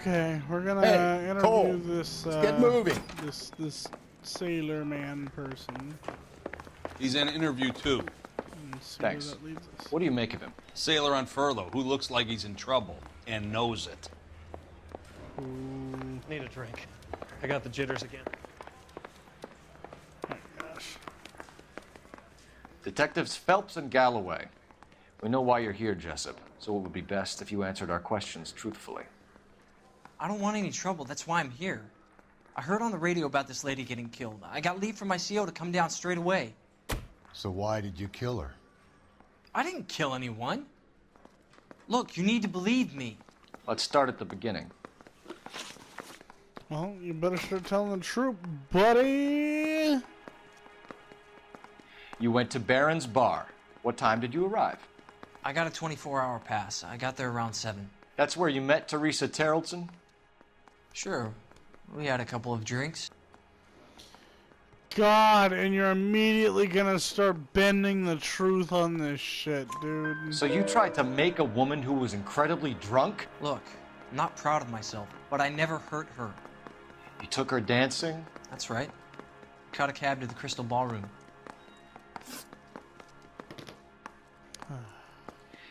Okay, we're gonna interview Cole, this. let's get moving. This sailor man person. He's in interview 2. And see Thanks. where that leads us. What do you make of him? Sailor on furlough who looks like he's in trouble and knows it. Ooh, Need a drink. I got the jitters again. my gosh. Detectives Phelps and Galloway. We know why you're here, Jessup, so it would be best if you answered our questions truthfully. I don't want any trouble. That's why I'm here. I heard on the radio about this lady getting killed. I got leave from my CO to come down straight away. So why did you kill her? I didn't kill anyone. Look, you need to believe me. Let's start at the beginning. Well, you better start telling the truth, buddy. You went to Barron's Bar. What time did you arrive? I got a 24-hour pass. I got there around 7. That's where you met Teresa Terrellson? Sure. We had a couple of drinks. God, and you're immediately gonna start bending the truth on this shit, dude. So you tried to make a woman who was incredibly drunk? Look, I'm not proud of myself, but I never hurt her. You took her dancing? That's right. Caught a cab to the Crystal Ballroom.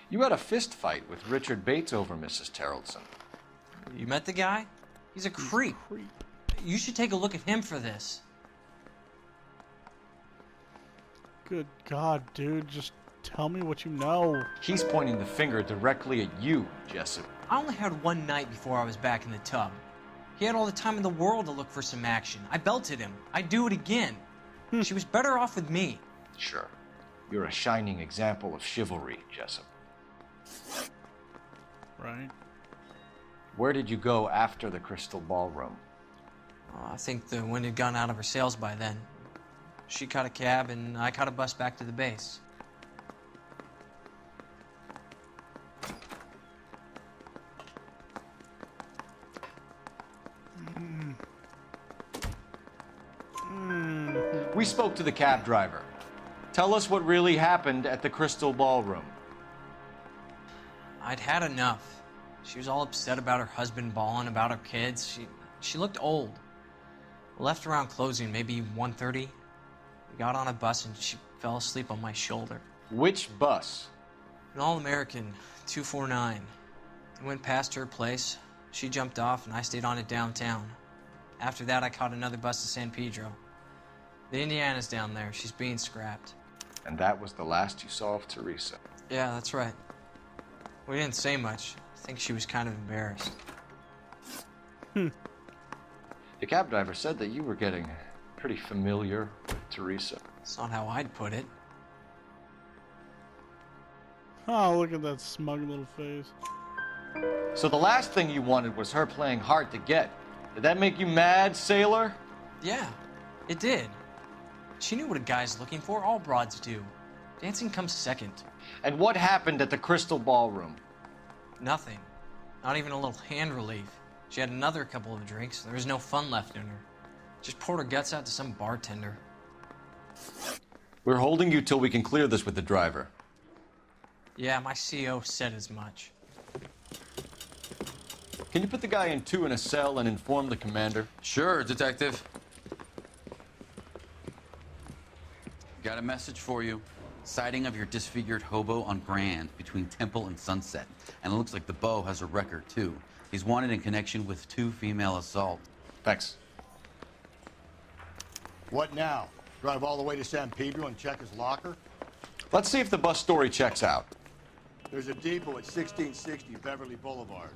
You had a fist fight with Richard Bates over Mrs. Terrellson. You met the guy? He's a creep. You should take a look at him for this. Good God, dude, just tell me what you know. He's pointing the finger directly at you, Jessup. I only had one night before I was back in the tub. He had all the time in the world to look for some action. I belted him. I'd do it again. She was better off with me. Sure. You're a shining example of chivalry, Jessup. Right. Where did you go after the Crystal Ballroom? I think the wind had gone out of her sails by then. She caught a cab, and I caught a bus back to the base. We spoke to the cab driver. Tell us what really happened at the Crystal Ballroom. I'd had enough. She was all upset about her husband bawling about her kids. She looked old. We left around closing, maybe 1:30. We got on a bus and she fell asleep on my shoulder. Which bus? An All-American 249. We went past her place. She jumped off and I stayed on it downtown. After that, I caught another bus to San Pedro. The Indiana's down there. She's being scrapped. And that was the last you saw of Teresa. Yeah, that's right. We didn't say much. I think she was kind of embarrassed. The cab driver said that you were getting pretty familiar with Teresa. It's not how I'd put it. Oh, look at that smug little face. So the last thing you wanted was her playing hard to get. Did that make you mad, sailor? Yeah, it did. She knew what a guy's looking for. All broads do. Dancing comes second. And what happened at the Crystal Ballroom? Nothing. Not even a little hand relief. She had another couple of drinks. There was no fun left in her. Just poured her guts out to some bartender. We're holding you till we can clear this with the driver. Yeah, my CO said as much. Can you put the guy in 2 in a cell and inform the commander? Sure, Detective. Got a message for you. Sighting of your disfigured hobo on Grand between Temple and Sunset. And it looks like the beau has a record, too. He's wanted in connection with 2 female assaults. Thanks. What now? Drive all the way to San Pedro and check his locker? Let's see if the bus story checks out. There's a depot at 1660 Beverly Boulevard.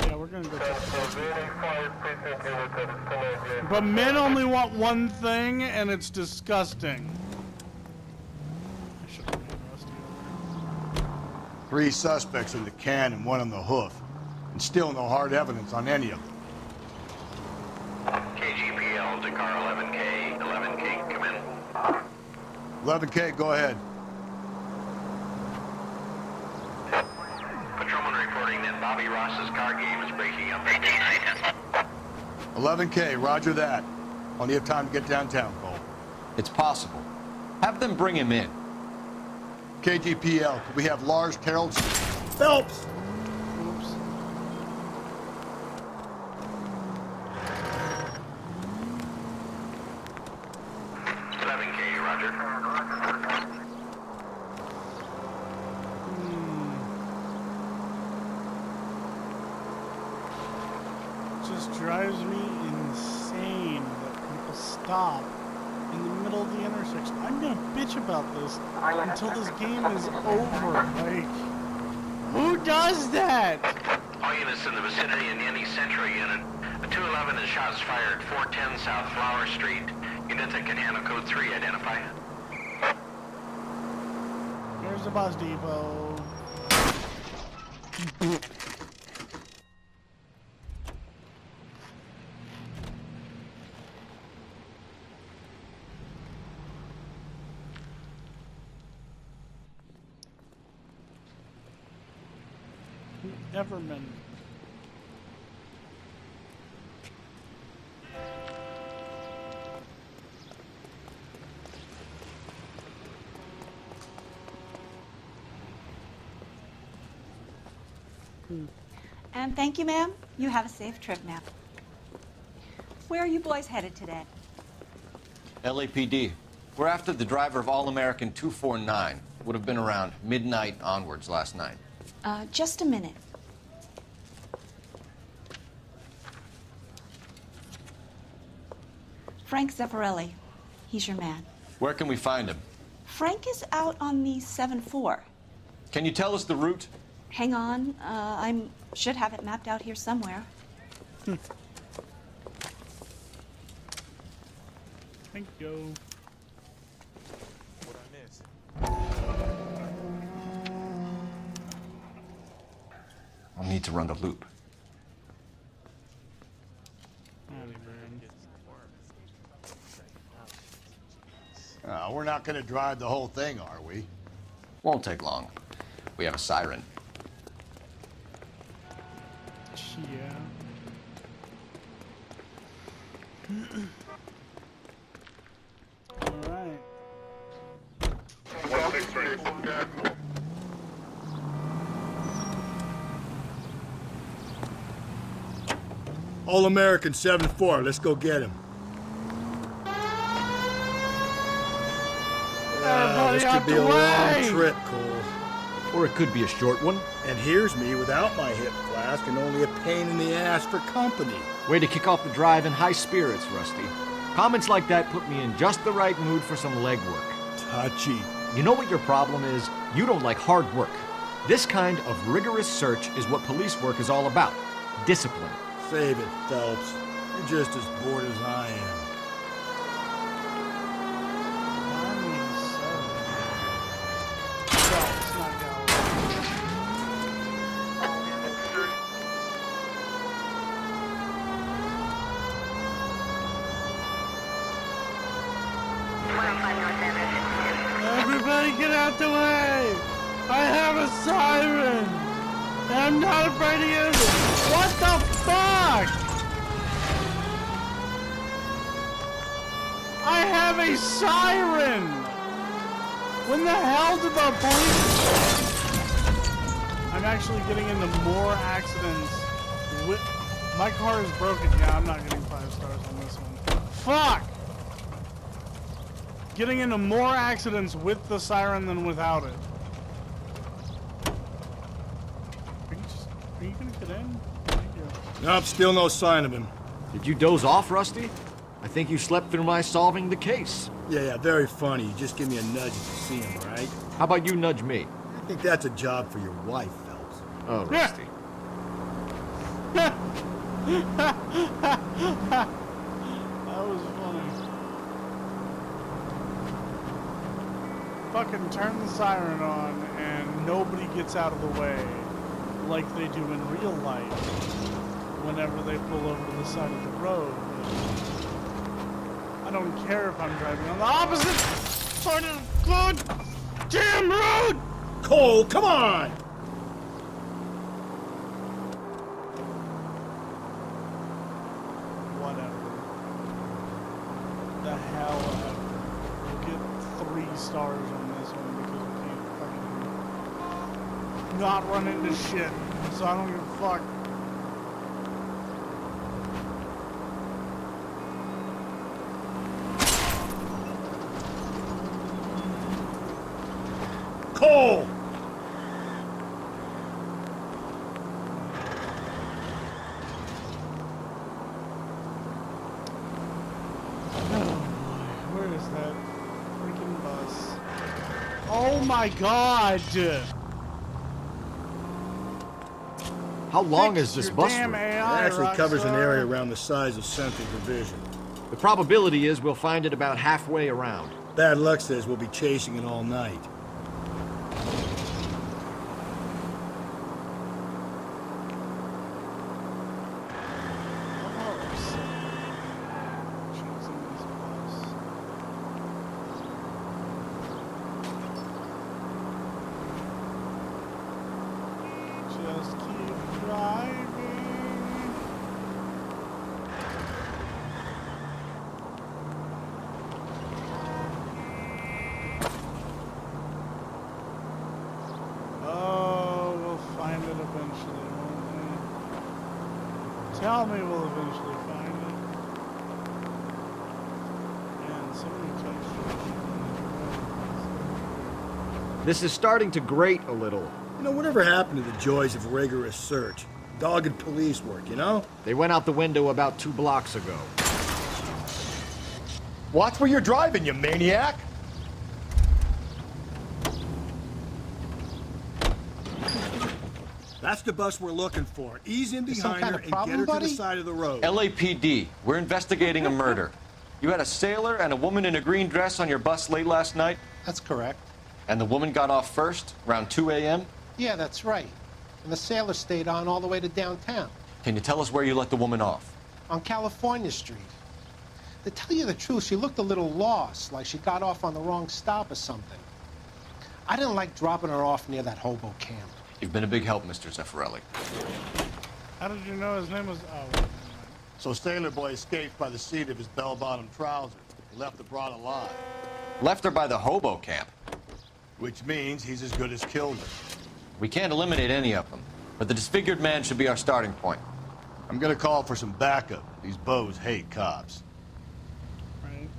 Yeah, we're gonna go check But men only want one thing, and it's disgusting. I should have made Rusty over. 3 suspects in the can and 1 on the hoof. And still no hard evidence on any of them. KGPL to car 11K. 11K, come in. 11K, go ahead. Patrolman reporting that Bobby Ross's car game is breaking up. 11K, roger that. Plenty of time to get downtown, Cole. It's possible. Have them bring him in. KGPL, could we have Lars Terrell? Phelps! Oops. Roger. Just drives me insane that people stop in the middle of the intersection. I'm gonna bitch about this until this game is over. Like, who does that? All units in the vicinity in any Central unit. A 211 is shots fired, 410 South Flower Street. Units that can handle code 3, identify. Here's the bus depot. Everman. And thank you, ma'am. You have a safe trip now. Where are you boys headed today? LAPD. We're after the driver of All-American 249. Would have been around midnight onwards last night. Just a minute. Frank Zeffirelli. He's your man. Where can we find him? Frank is out on the 7-4. Can you tell us the route? Hang on. I should have it mapped out here somewhere. Thank you. What I miss? I'll need to run the loop. We're not going to drive the whole thing, are we? Won't take long. We have a siren. Yeah. All right. All-American 7-4, let's go get him. Everybody This out could be the a long way! trip, Cole. Or it could be a short one. And here's me without my hip flask and only a pain in the ass for company. Way to kick off the drive in high spirits, Rusty. Comments like that put me in just the right mood for some legwork. Touchy. You know what your problem is? You don't like hard work. This kind of rigorous search is what police work is all about. Discipline. Save it, Phelps. You're just as bored as I am. Everybody get out the way! I have a siren! And I'm not afraid to use it! What the fuck?! I have a siren! When the hell did the police... I'm actually getting into more accidents with... My car is broken. Yeah, I'm not getting 5 stars on this one. Fuck! Getting into more accidents with the siren than without it. Are you gonna get in? Thank you. Nope, still no sign of him. Did you doze off, Rusty? I think you slept through my solving the case. Yeah, very funny. You just give me a nudge if you see him, right? How about you nudge me? I think that's a job for your wife, Phelps. Oh, Rusty. That was funny. Fucking turn the siren on and nobody gets out of the way like they do in real life whenever they pull over to the side of the road. I don't care if I'm driving on the opposite side of the god damn road! Cole, come on! Whatever. The hell ever. You'll get 3 stars on this one because we can't fucking not run into shit. So I don't give a fuck. Cole! Where is that freaking bus? Oh my god! How long Fix is this your bus damn route? It AI, actually covers an Rockstar. area around the size of Central Division. The probability is we'll find it about halfway around. Bad luck says we'll be chasing it all night. Just keep driving. Oh, we'll find it eventually, won't we? Tell me we'll eventually find it. And somebody touched it. This is starting to grate a little. You know, whatever happened to the joys of rigorous search? Dogged police work, you know? They went out the window about 2 blocks ago. Watch where you're driving, you maniac! That's the bus we're looking for. Ease in behind her and get her to the side of the road. LAPD, we're investigating a murder. You had a sailor and a woman in a green dress on your bus late last night? That's correct. And the woman got off first, around 2 a.m.? Yeah, that's right. And the sailor stayed on all the way to downtown, Can you tell us where you let the woman off? on California Street. To tell you the truth, she looked a little lost, like she got off on the wrong stop or something. I didn't like dropping her off near that hobo camp. You've been a big help, Mr. Zeffirelli. How did you know his name was? Oh, wait a minute. So Sailor Boy escaped by the seat of his bell-bottom trousers. Left the broad alive. Left her by the hobo camp. Which means he's as good as killed her. We can't eliminate any of them, but the disfigured man should be our starting point. I'm gonna call for some backup. These bows hate cops. Right.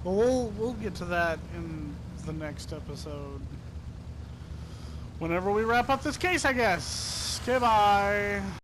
Well, we'll get to that in the next episode. Whenever we wrap up this case, I guess. Okay, bye.